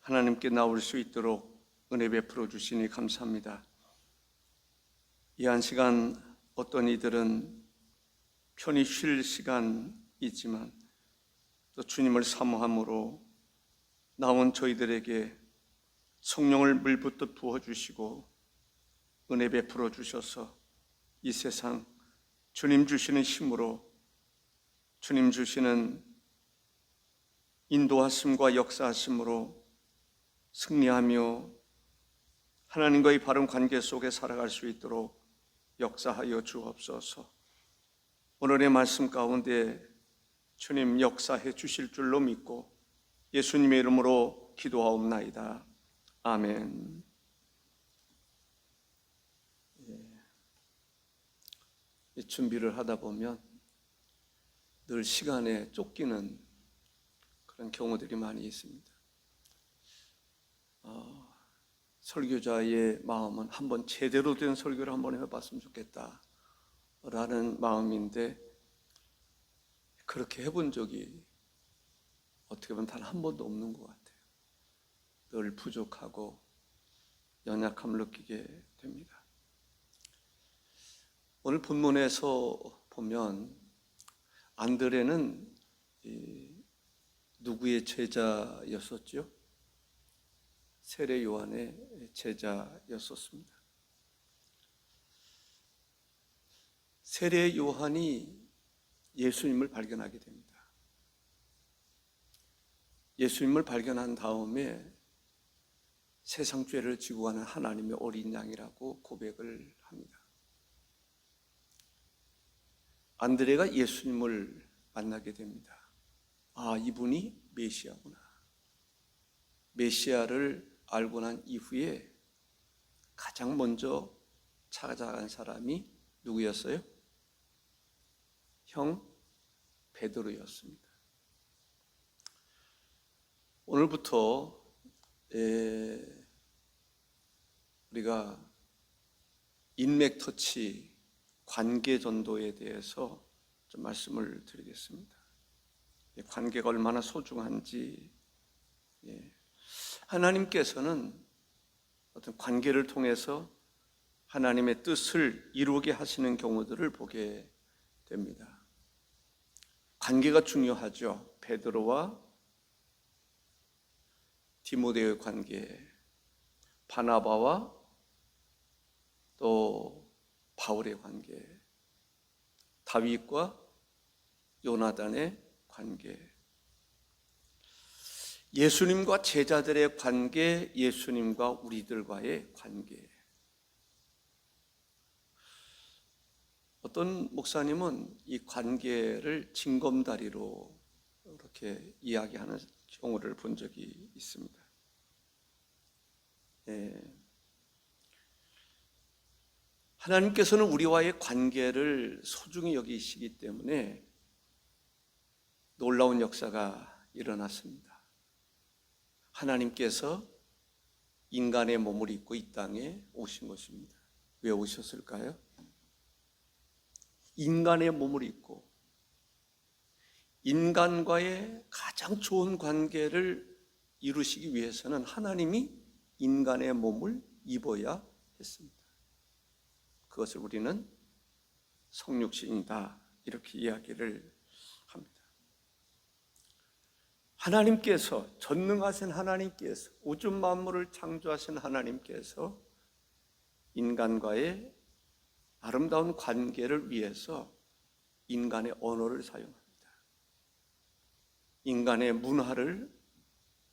하나님께 나올 수 있도록 은혜 베풀어 주시니 감사합니다. 이 한 시간 어떤 이들은 편히 쉴 시간이지만 또 주님을 사모함으로 나온 저희들에게 성령을 물붓듯 부어주시고 은혜 베풀어 주셔서 이 세상 주님 주시는 힘으로 주님 주시는 인도하심과 역사하심으로 승리하며 하나님과의 바른 관계 속에 살아갈 수 있도록 역사하여 주옵소서. 오늘의 말씀 가운데 주님 역사해 주실 줄로 믿고 예수님의 이름으로 기도하옵나이다. 아멘. 이 준비를 하다 보면 늘 시간에 쫓기는 그런 경우들이 많이 있습니다. 설교자의 마음은 한번 제대로 된 설교를 한번 해봤으면 좋겠다라는 마음인데 그렇게 해본 적이 어떻게 보면 단 한 번도 없는 것 같아요. 늘 부족하고 연약함을 느끼게 됩니다. 오늘 본문에서 보면 안드레는 누구의 제자였었죠? 세례 요한의 제자였었습니다. 세례 요한이 예수님을 발견하게 됩니다. 예수님을 발견한 다음에 세상 죄를 지고 가는 하나님의 어린 양이라고 고백을 합니다. 안드레가 예수님을 만나게 됩니다. 아, 이분이 메시아구나. 메시아를 알고 난 이후에 가장 먼저 찾아간 사람이 누구였어요? 형 베드로였습니다. 오늘부터 우리가 인맥터치 관계전도에 대해서 좀 말씀을 드리겠습니다. 관계가 얼마나 소중한지, 하나님께서는 어떤 관계를 통해서 하나님의 뜻을 이루게 하시는 경우들을 보게 됩니다. 관계가 중요하죠. 베드로와 디모데의 관계, 바나바와 또 바울의 관계, 다윗과 요나단의 관계, 예수님과 제자들의 관계, 예수님과 우리들과의 관계. 어떤 목사님은 이 관계를 징검다리로 이렇게 이야기하는 경우를 본 적이 있습니다. 하나님께서는 우리와의 관계를 소중히 여기시기 때문에 놀라운 역사가 일어났습니다. 하나님께서 인간의 몸을 입고 이 땅에 오신 것입니다. 왜 오셨을까요? 인간의 몸을 입고 인간과의 가장 좋은 관계를 이루시기 위해서는 하나님이 인간의 몸을 입어야 했습니다. 그것을 우리는 성육신이다 이렇게 이야기를 합니다. 하나님께서, 전능하신 하나님께서, 우주 만물을 창조하신 하나님께서 인간과의 아름다운 관계를 위해서 인간의 언어를 사용합니다. 인간의 문화를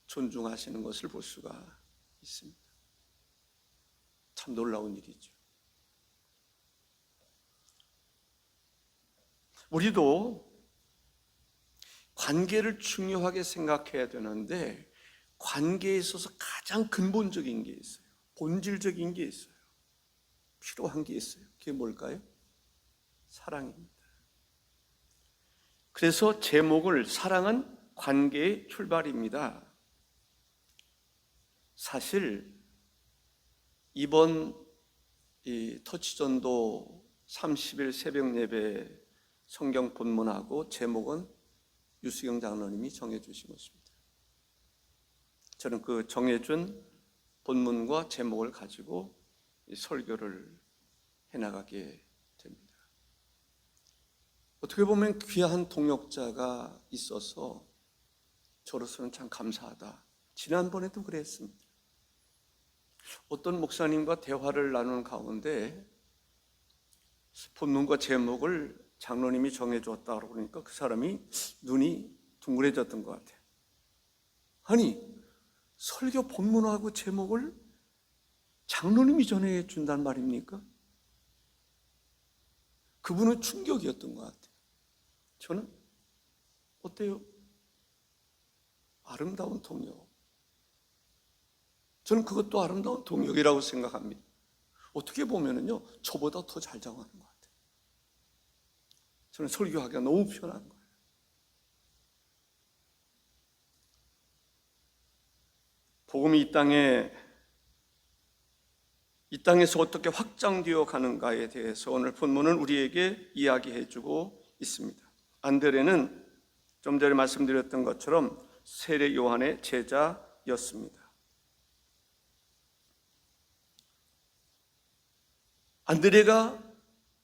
존중하시는 것을 볼 수가 있습니다. 참 놀라운 일이죠. 우리도 관계를 중요하게 생각해야 되는데 관계에 있어서 가장 근본적인 게 있어요. 본질적인 게 있어요. 필요한 게 있어요. 그게 뭘까요? 사랑입니다. 그래서 제목을 사랑은 관계의 출발입니다. 사실 이번 이 터치전도 30일 새벽 예배 성경 본문하고 제목은 유수경 장로님이 정해 주신 것입니다. 저는 그 정해준 본문과 제목을 가지고 설교를 해나가게 됩니다. 어떻게 보면 귀한 동역자가 있어서 저로서는 참 감사하다. 지난번에도 그랬습니다. 어떤 목사님과 대화를 나누는 가운데 본문과 제목을 장로님이 정해줬다 그러니까 그 사람이 눈이 둥그레졌던 것 같아요. 아니, 설교 본문하고 제목을 장로님이 전해준단 말입니까? 그분은 충격이었던 것 같아요. 저는 어때요? 아름다운 동역. 저는 그것도 아름다운 동역이라고 생각합니다. 어떻게 보면은요, 저보다 더 잘 장하는 것 같아요. 저는 설교하기가 너무 편한 거예요. 복음이 이 땅에서 어떻게 확장되어 가는가에 대해서 오늘 본문은 우리에게 이야기해주고 있습니다. 안드레는 좀 전에 말씀드렸던 것처럼 세례 요한의 제자였습니다. 안드레가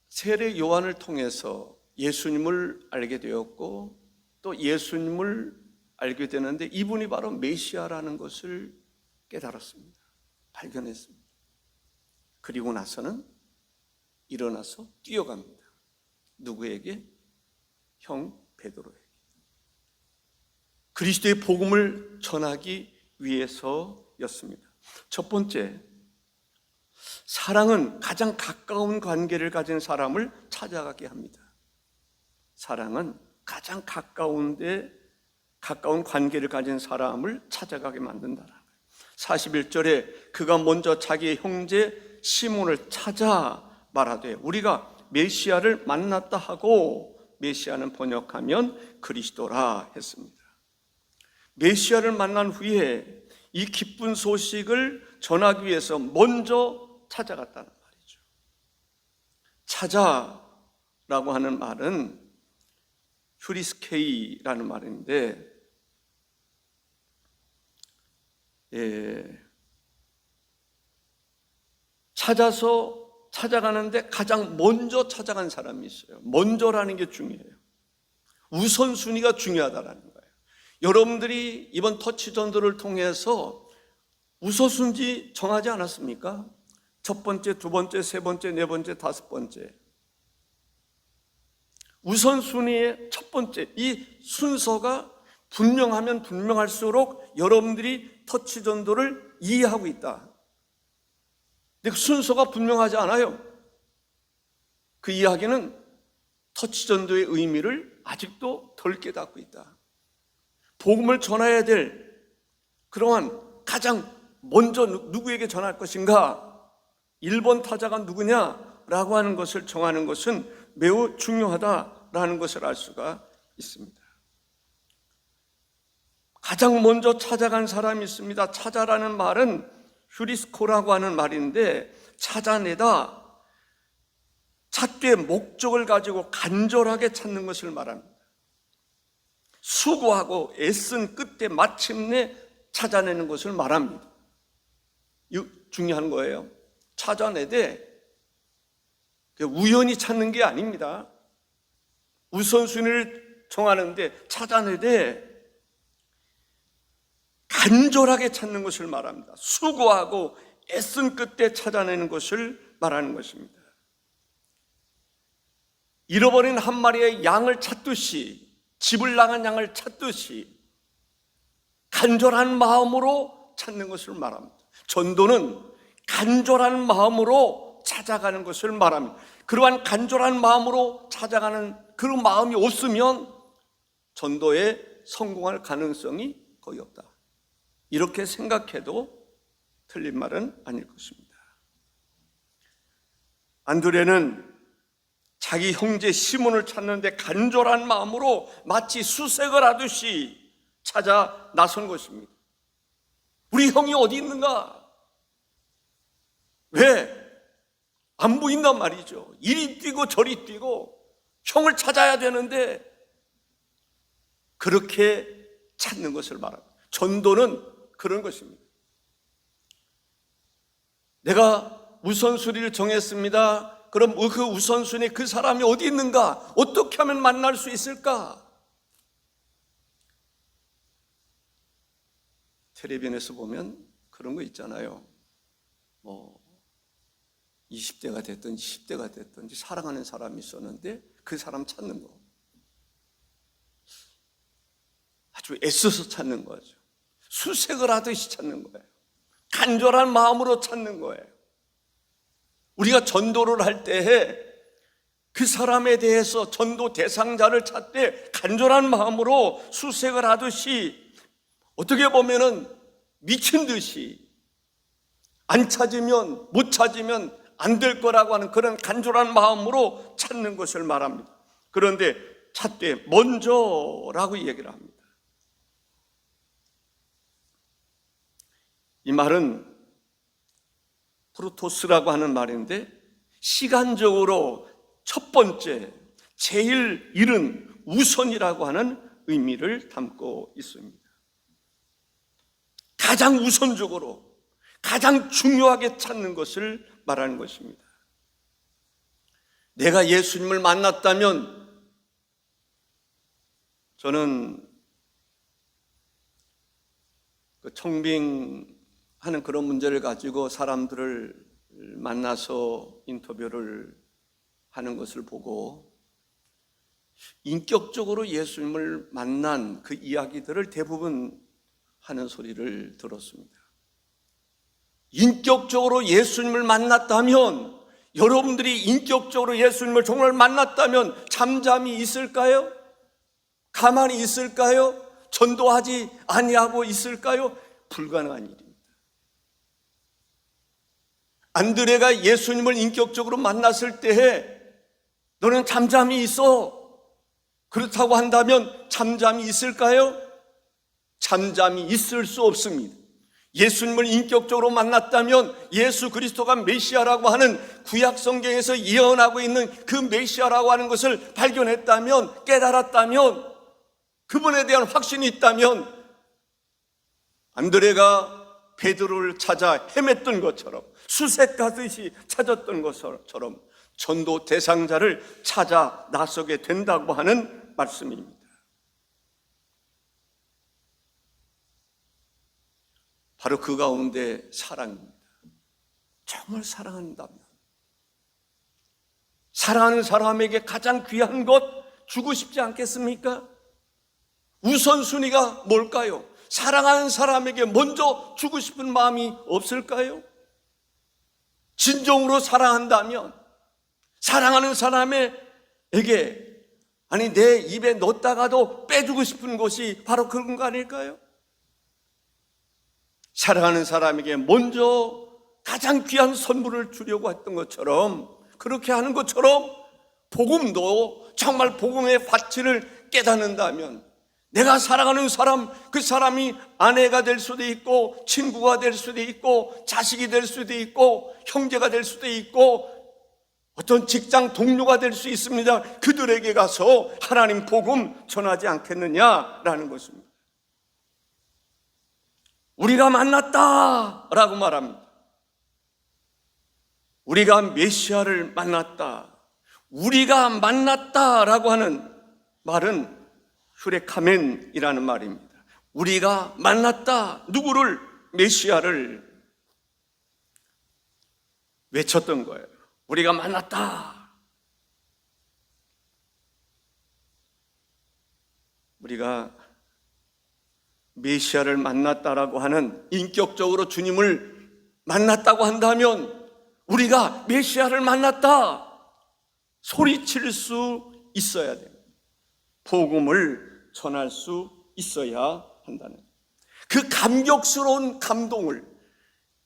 세례 요한을 통해서 예수님을 알게 되었고 또 예수님을 알게 되는데 이분이 바로 메시아라는 것을 깨달았습니다. 발견했습니다. 그리고 나서는 일어나서 뛰어갑니다. 누구에게? 형 베드로에게. 그리스도의 복음을 전하기 위해서였습니다. 첫 번째, 사랑은 가장 가까운 관계를 가진 사람을 찾아가게 합니다. 사랑은 가장 가까운 관계를 가진 사람을 찾아가게 만든다는 거예요. 41절에 그가 먼저 자기의 형제 시몬을 찾아 말하되, 우리가 메시아를 만났다 하고, 메시아는 번역하면 그리스도라 했습니다. 메시아를 만난 후에 이 기쁜 소식을 전하기 위해서 먼저 찾아갔다는 말이죠. 찾아라고 하는 말은 휴리스케이라는 말인데, 찾아가는데 가장 먼저 찾아간 사람이 있어요. 먼저라는 게 중요해요. 우선순위가 중요하다라는 거예요. 여러분들이 이번 터치 전도를 통해서 우선순위 정하지 않았습니까? 첫 번째, 두 번째, 세 번째, 네 번째, 다섯 번째. 우선순위의 첫 번째, 이 순서가 분명하면 분명할수록 여러분들이 터치 전도를 이해하고 있다. 근데 그 순서가 분명하지 않아요. 그 이야기는 터치 전도의 의미를 아직도 덜 깨닫고 있다. 복음을 전해야 될 그러한 가장 먼저 누구에게 전할 것인가? 1번 타자가 누구냐라고 하는 것을 정하는 것은 매우 중요하다라는 것을 알 수가 있습니다. 가장 먼저 찾아간 사람이 있습니다. 찾아라는 말은 휴리스코라고 하는 말인데, 찾아내다, 찾기의 목적을 가지고 간절하게 찾는 것을 말합니다. 수고하고 애쓴 끝에 마침내 찾아내는 것을 말합니다. 이거 중요한 거예요. 찾아내되 우연히 찾는 게 아닙니다. 우선순위를 정하는데 찾아내되 간절하게 찾는 것을 말합니다. 수고하고 애쓴 끝에 찾아내는 것을 말하는 것입니다. 잃어버린 한 마리의 양을 찾듯이, 집을 나간 양을 찾듯이 간절한 마음으로 찾는 것을 말합니다. 전도는 간절한 마음으로 찾아가는 것을 말합니다. 그러한 간절한 마음으로 찾아가는 그 마음이 없으면 전도에 성공할 가능성이 거의 없다. 이렇게 생각해도 틀린 말은 아닐 것입니다. 안드레는 자기 형제 시몬을 찾는데 간절한 마음으로 마치 수색을 하듯이 찾아 나선 것입니다. 우리 형이 어디 있는가? 왜? 안 보인단 말이죠. 이리 뛰고 저리 뛰고 형을 찾아야 되는데 그렇게 찾는 것을 말합니다. 전도는 그런 것입니다. 내가 우선순위를 정했습니다. 그럼 그 우선순위 그 사람이 어디 있는가? 어떻게 하면 만날 수 있을까? 텔레비전에서 보면 그런 거 있잖아요. 20대가 됐든지 10대가 됐든지 사랑하는 사람이 있었는데 그 사람 찾는 거. 아주 애써서 찾는 거죠. 수색을 하듯이 찾는 거예요. 간절한 마음으로 찾는 거예요. 우리가 전도를 할 때에 그 사람에 대해서 전도 대상자를 찾되 간절한 마음으로 수색을 하듯이 어떻게 보면은 미친 듯이 안 찾으면 못 찾으면 안 될 거라고 하는 그런 간절한 마음으로 찾는 것을 말합니다. 그런데 찾되 먼저라고 얘기를 합니다. 이 말은 프로토스라고 하는 말인데 시간적으로 첫 번째, 제일 이른, 우선이라고 하는 의미를 담고 있습니다. 가장 우선적으로, 가장 중요하게 찾는 것을 말하는 것입니다. 내가 예수님을 만났다면 저는 청빙하는 그런 문제를 가지고 사람들을 만나서 인터뷰를 하는 것을 보고 인격적으로 예수님을 만난 그 이야기들을 대부분 하는 소리를 들었습니다. 인격적으로 예수님을 만났다면, 여러분들이 인격적으로 예수님을 정말 만났다면 잠잠히 있을까요? 가만히 있을까요? 전도하지 아니하고 있을까요? 불가능한 일입니다. 안드레가 예수님을 인격적으로 만났을 때에 너는 잠잠히 있어. 그렇다고 한다면 잠잠히 있을까요? 잠잠히 있을 수 없습니다. 예수님을 인격적으로 만났다면 예수 그리스도가 메시아라고 하는 구약 성경에서 예언하고 있는 그 메시아라고 하는 것을 발견했다면, 깨달았다면, 그분에 대한 확신이 있다면 안드레가 베드로를 찾아 헤맸던 것처럼, 수색하듯이 찾았던 것처럼 전도 대상자를 찾아 나서게 된다고 하는 말씀입니다. 바로 그 가운데 사랑입니다. 정말 사랑한다면, 사랑하는 사람에게 가장 귀한 것 주고 싶지 않겠습니까? 우선순위가 뭘까요? 사랑하는 사람에게 먼저 주고 싶은 마음이 없을까요? 진정으로 사랑한다면 사랑하는 사람에게 내 입에 넣었다가도 빼주고 싶은 것이 바로 그런 거 아닐까요? 사랑하는 사람에게 먼저 가장 귀한 선물을 주려고 했던 것처럼, 그렇게 하는 것처럼 복음도 정말 복음의 가치를 깨닫는다면 내가 사랑하는 사람, 그 사람이 아내가 될 수도 있고 친구가 될 수도 있고 자식이 될 수도 있고 형제가 될 수도 있고 어떤 직장 동료가 될 수 있습니다. 그들에게 가서 하나님 복음 전하지 않겠느냐라는 것입니다. 우리가 만났다라고 말합니다. 우리가 메시아를 만났다, 우리가 만났다라고 하는 말은 휴레카멘이라는 말입니다. 우리가 만났다, 누구를? 메시아를 외쳤던 거예요. 우리가 만났다. 우리가 메시아를 만났다라고 하는, 인격적으로 주님을 만났다고 한다면 우리가 메시아를 만났다 소리칠 수 있어야 됩니다. 복음을 전할 수 있어야 한다는, 그 감격스러운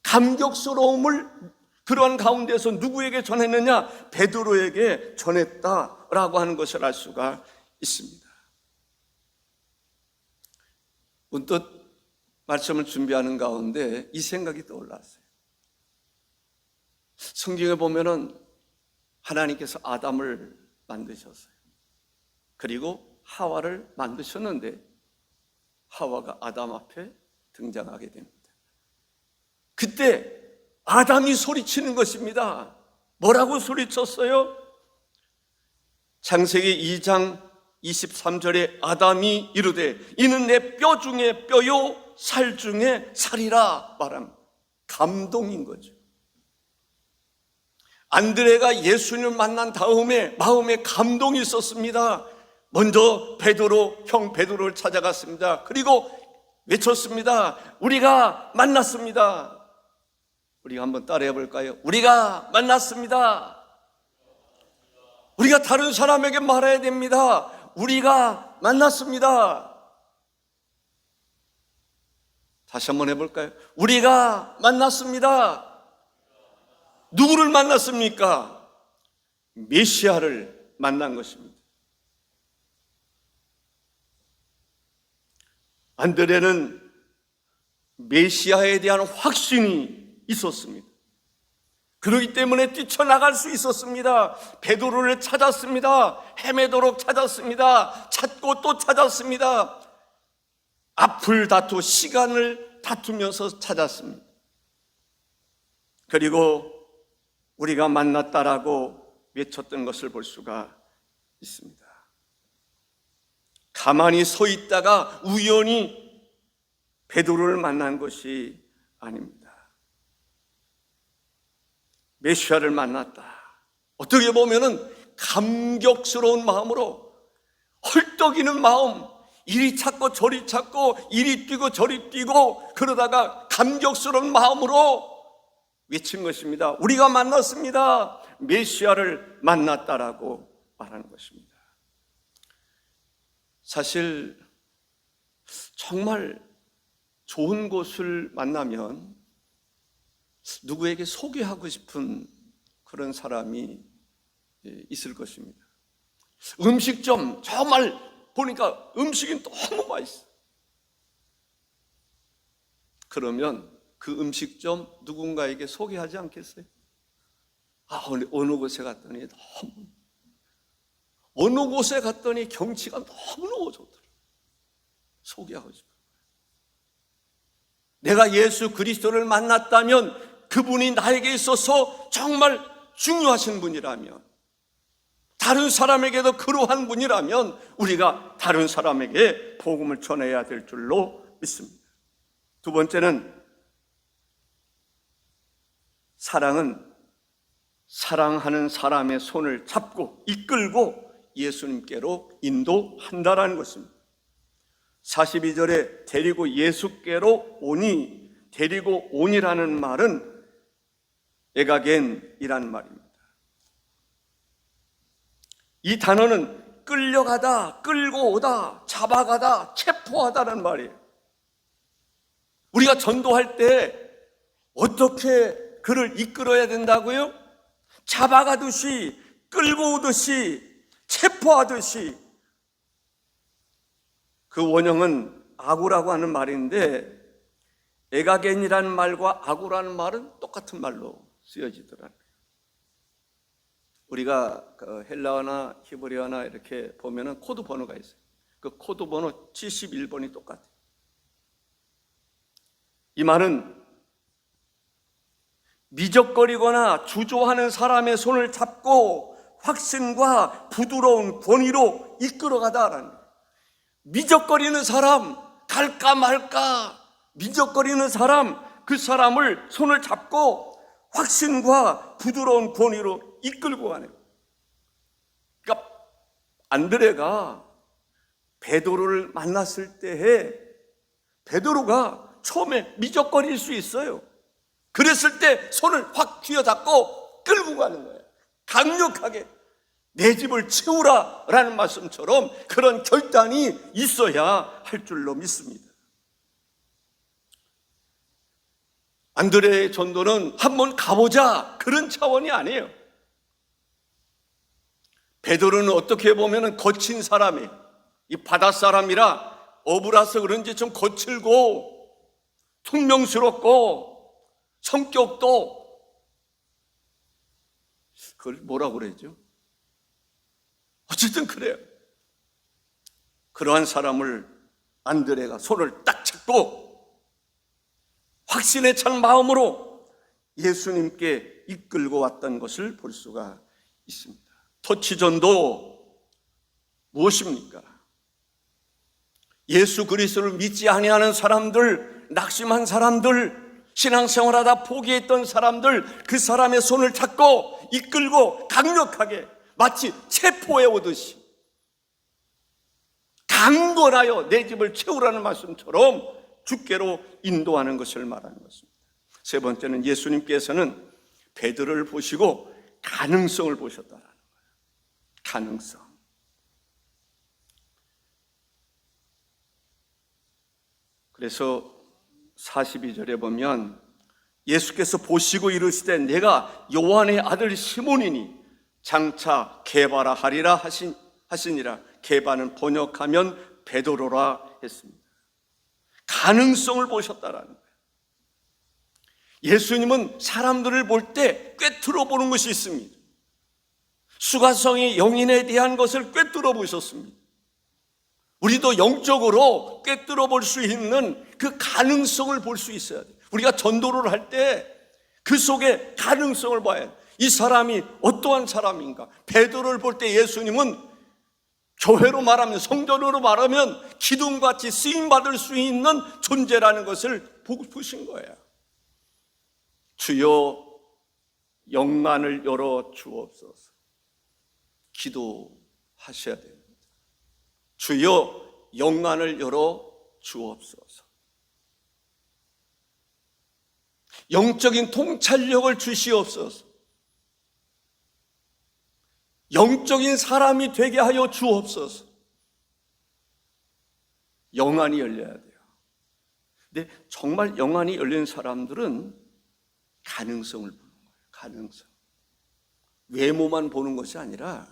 감격스러움을 그러한 가운데서 누구에게 전했느냐? 베드로에게 전했다라고 하는 것을 알 수가 있습니다. 문득 말씀을 준비하는 가운데 이 생각이 떠올랐어요. 성경에 보면은 하나님께서 아담을 만드셨어요. 그리고 하와를 만드셨는데 하와가 아담 앞에 등장하게 됩니다. 그때 아담이 소리치는 것입니다. 뭐라고 소리쳤어요? 창세기 2장 23절에 아담이 이르되 이는 내 뼈 중에 뼈요 살 중에 살이라 말합니다. 감동인 거죠. 안드레가 예수님을 만난 다음에 마음에 감동이 있었습니다. 먼저 형 베드로를 찾아갔습니다. 그리고 외쳤습니다. 우리가 만났습니다. 우리가 한번 따라해 볼까요? 우리가 만났습니다. 우리가 다른 사람에게 말해야 됩니다. 우리가 만났습니다. 다시 한번 해볼까요? 우리가 만났습니다. 누구를 만났습니까? 메시아를 만난 것입니다. 안드레는 메시아에 대한 확신이 있었습니다. 그렇기 때문에 뛰쳐나갈 수 있었습니다. 베드로를 찾았습니다. 헤매도록 찾았습니다. 찾고 또 찾았습니다. 앞을 다투 시간을 다투면서 찾았습니다. 그리고 우리가 만났다라고 외쳤던 것을 볼 수가 있습니다. 가만히 서 있다가 우연히 베드로를 만난 것이 아닙니다. 메시아를 만났다. 어떻게 보면은 감격스러운 마음으로 헐떡이는 마음, 이리 찾고 저리 찾고 이리 뛰고 저리 뛰고 그러다가 감격스러운 마음으로 외친 것입니다. 우리가 만났습니다. 메시아를 만났다라고 말하는 것입니다. 사실 정말 좋은 곳을 만나면 누구에게 소개하고 싶은 그런 사람이 있을 것입니다. 음식점 정말 보니까 음식이 너무 맛있어. 그러면 그 음식점 누군가에게 소개하지 않겠어요? 어느 곳에 갔더니 어느 곳에 갔더니 경치가 너무너무 좋더라. 소개하고 싶어요. 내가 예수 그리스도를 만났다면 그분이 나에게 있어서 정말 중요하신 분이라면, 다른 사람에게도 그러한 분이라면 우리가 다른 사람에게 복음을 전해야 될 줄로 믿습니다. 두 번째는 사랑은 사랑하는 사람의 손을 잡고 이끌고 예수님께로 인도한다라는 것입니다. 42절에 데리고 예수께로 오니, 데리고 오니라는 말은 에가겐이라는 말입니다. 이 단어는 끌려가다, 끌고 오다, 잡아가다, 체포하다는 말이에요. 우리가 전도할 때 어떻게 그를 이끌어야 된다고요? 잡아가듯이, 끌고 오듯이, 체포하듯이. 그 원형은 아구라고 하는 말인데 에가겐이라는 말과 아구라는 말은 똑같은 말로 쓰여지더라고요. 우리가 헬라어나 히브리어나 이렇게 보면은 코드 번호가 있어요. 그 코드 번호 71번이 똑같아요. 이 말은 미적거리거나 주저하는 사람의 손을 잡고 확신과 부드러운 권위로 이끌어가다라는 거예요. 미적거리는 사람, 갈까 말까 미적거리는 사람, 그 사람을 손을 잡고 확신과 부드러운 권위로 이끌고 가는 거예요. 그러니까 안드레가 베드로를 만났을 때에 베드로가 처음에 미적거릴 수 있어요. 그랬을 때 손을 확 쥐어잡고 끌고 가는 거예요. 강력하게 내 집을 채우라 라는 말씀처럼 그런 결단이 있어야 할 줄로 믿습니다. 안드레의 전도는 한번 가보자 그런 차원이 아니에요. 베드로는 어떻게 보면 거친 사람이에요. 이 바닷사람이라 어부라서 그런지 좀 거칠고 퉁명스럽고 성격도 그걸 뭐라고 그러죠? 어쨌든 그래요. 그러한 사람을 안드레가 손을 딱 잡고 확신에 찬 마음으로 예수님께 이끌고 왔던 것을 볼 수가 있습니다. 터치전도 무엇입니까? 예수 그리스도를 믿지 아니하는 사람들, 낙심한 사람들, 신앙생활하다 포기했던 사람들, 그 사람의 손을 잡고 이끌고 강력하게 마치 체포해 오듯이 강권하여 내 집을 채우라는 말씀처럼 주께로 인도하는 것을 말하는 것입니다. 세 번째는 예수님께서는 베드로를 보시고 가능성을 보셨다라는 거예요. 가능성. 그래서 42절에 보면 예수께서 보시고 이르시되 내가 요한의 아들 시몬이니 장차 게바라 하리라 하시니라. 게바는 번역하면 베드로라 했습니다. 가능성을 보셨다라는 거예요. 예수님은 사람들을 볼 때 꿰뚫어 보는 것이 있습니다. 수가성의 영인에 대한 것을 꿰뚫어 보셨습니다. 우리도 영적으로 꿰뚫어 볼 수 있는 그 가능성을 볼 수 있어야 돼요. 우리가 전도를 할 때 그 속에 가능성을 봐야 돼요. 이 사람이 어떠한 사람인가. 베드로를 볼 때 예수님은 교회로 말하면, 성전으로 말하면 기둥같이 쓰임받을 수 있는 존재라는 것을 보신 거예요. 주여 영안을 열어 주옵소서. 기도하셔야 됩니다. 주여 영안을 열어 주옵소서. 영적인 통찰력을 주시옵소서. 영적인 사람이 되게 하여 주옵소서. 영안이 열려야 돼요. 근데 정말 영안이 열린 사람들은 가능성을 보는 거예요. 가능성. 외모만 보는 것이 아니라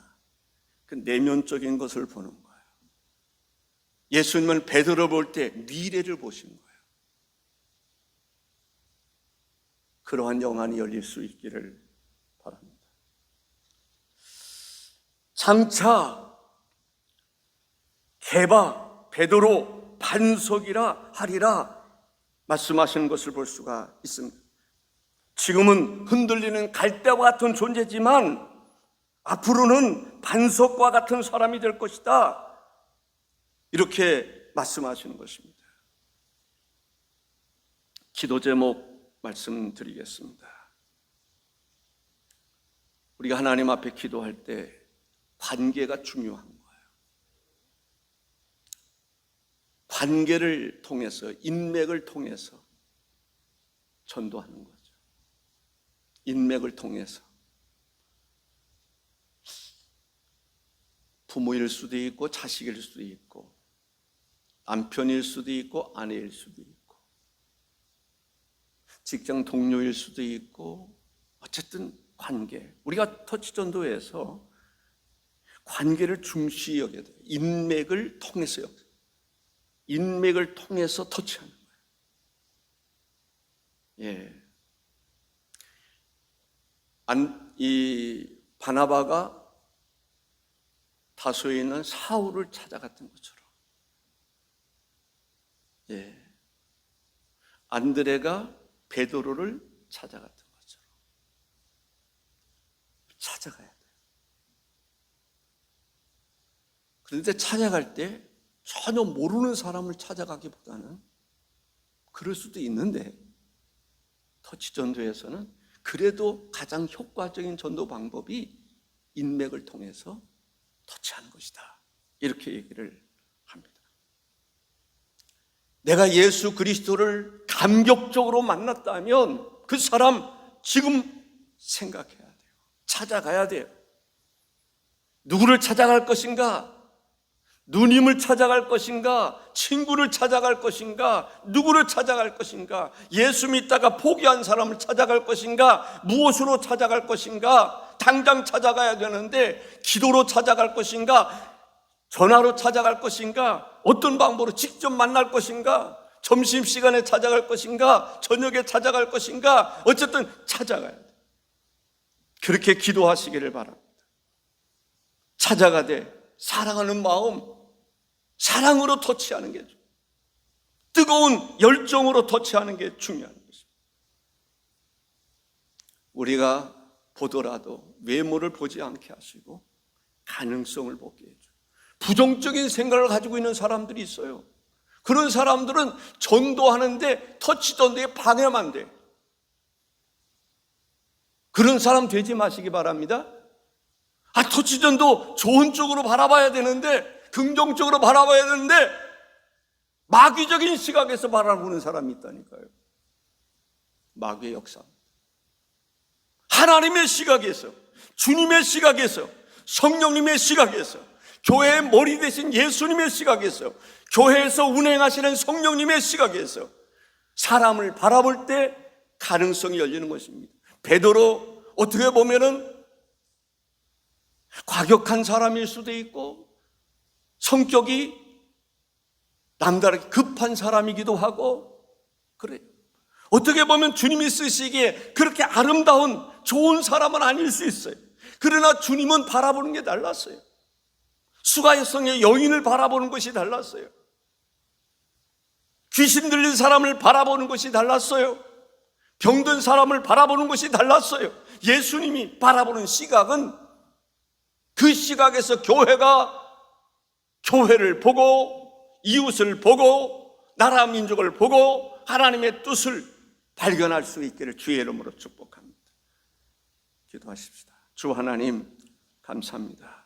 그 내면적인 것을 보는 거예요. 예수님은 베드로 볼 때 미래를 보신 거예요. 그러한 영안이 열릴 수 있기를 바랍니다. 장차 게바 베드로 반석이라 하리라 말씀하시는 것을 볼 수가 있습니다. 지금은 흔들리는 갈대와 같은 존재지만 앞으로는 반석과 같은 사람이 될 것이다. 이렇게 말씀하시는 것입니다. 기도 제목 말씀드리겠습니다. 우리가 하나님 앞에 기도할 때 관계가 중요한 거예요. 관계를 통해서, 인맥을 통해서 전도하는 거죠. 인맥을 통해서. 부모일 수도 있고 자식일 수도 있고 남편일 수도 있고 아내일 수도 있고 직장 동료일 수도 있고 어쨌든 관계. 우리가 터치전도에서 관계를 중시 여겨야 돼요. 인맥을 통해서요. 인맥을 통해서 터치하는 거예요. 예. 이 바나바가 다소에 있는 사울을 찾아갔던 것처럼, 예, 안드레가 베드로를 찾아갔던 것처럼 찾아가야 돼요. 그런데 찾아갈 때 전혀 모르는 사람을 찾아가기보다는, 그럴 수도 있는데 터치전도에서는 그래도 가장 효과적인 전도 방법이 인맥을 통해서 터치하는 것이다. 이렇게 얘기를 합니다. 내가 예수 그리스도를 감격적으로 만났다면 그 사람 지금 생각해야 돼요. 찾아가야 돼요. 누구를 찾아갈 것인가? 누님을 찾아갈 것인가? 친구를 찾아갈 것인가? 누구를 찾아갈 것인가? 예수 믿다가 포기한 사람을 찾아갈 것인가? 무엇으로 찾아갈 것인가? 당장 찾아가야 되는데 기도로 찾아갈 것인가? 전화로 찾아갈 것인가? 어떤 방법으로 직접 만날 것인가? 점심시간에 찾아갈 것인가? 저녁에 찾아갈 것인가? 어쨌든 찾아가야 돼. 그렇게 기도하시기를 바랍니다. 찾아가되 사랑하는 마음, 사랑으로 터치하는 게, 뜨거운 열정으로 터치하는 게 중요한 것입니다. 우리가 보더라도 외모를 보지 않게 하시고 가능성을 보게 해줘. 부정적인 생각을 가지고 있는 사람들이 있어요. 그런 사람들은 전도하는데 터치전도에 방해만 돼. 그런 사람 되지 마시기 바랍니다. 터치전도 좋은 쪽으로 바라봐야 되는데, 긍정적으로 바라봐야 되는데 마귀적인 시각에서 바라보는 사람이 있다니까요. 마귀의 역사. 하나님의 시각에서, 주님의 시각에서, 성령님의 시각에서, 교회의 머리 대신 예수님의 시각에서, 교회에서 운행하시는 성령님의 시각에서 사람을 바라볼 때 가능성이 열리는 것입니다. 베드로 어떻게 보면은 과격한 사람일 수도 있고 성격이 남다르게 급한 사람이기도 하고 그래요. 어떻게 보면 주님이 쓰시기에 그렇게 아름다운 좋은 사람은 아닐 수 있어요. 그러나 주님은 바라보는 게 달랐어요. 수가성의 여인을 바라보는 것이 달랐어요. 귀신 들린 사람을 바라보는 것이 달랐어요. 병든 사람을 바라보는 것이 달랐어요. 예수님이 바라보는 시각은 그 시각에서 교회를 보고 이웃을 보고 나라 민족을 보고 하나님의 뜻을 발견할 수 있기를 주의 이름으로 축복합니다. 기도하십시다. 주 하나님 감사합니다.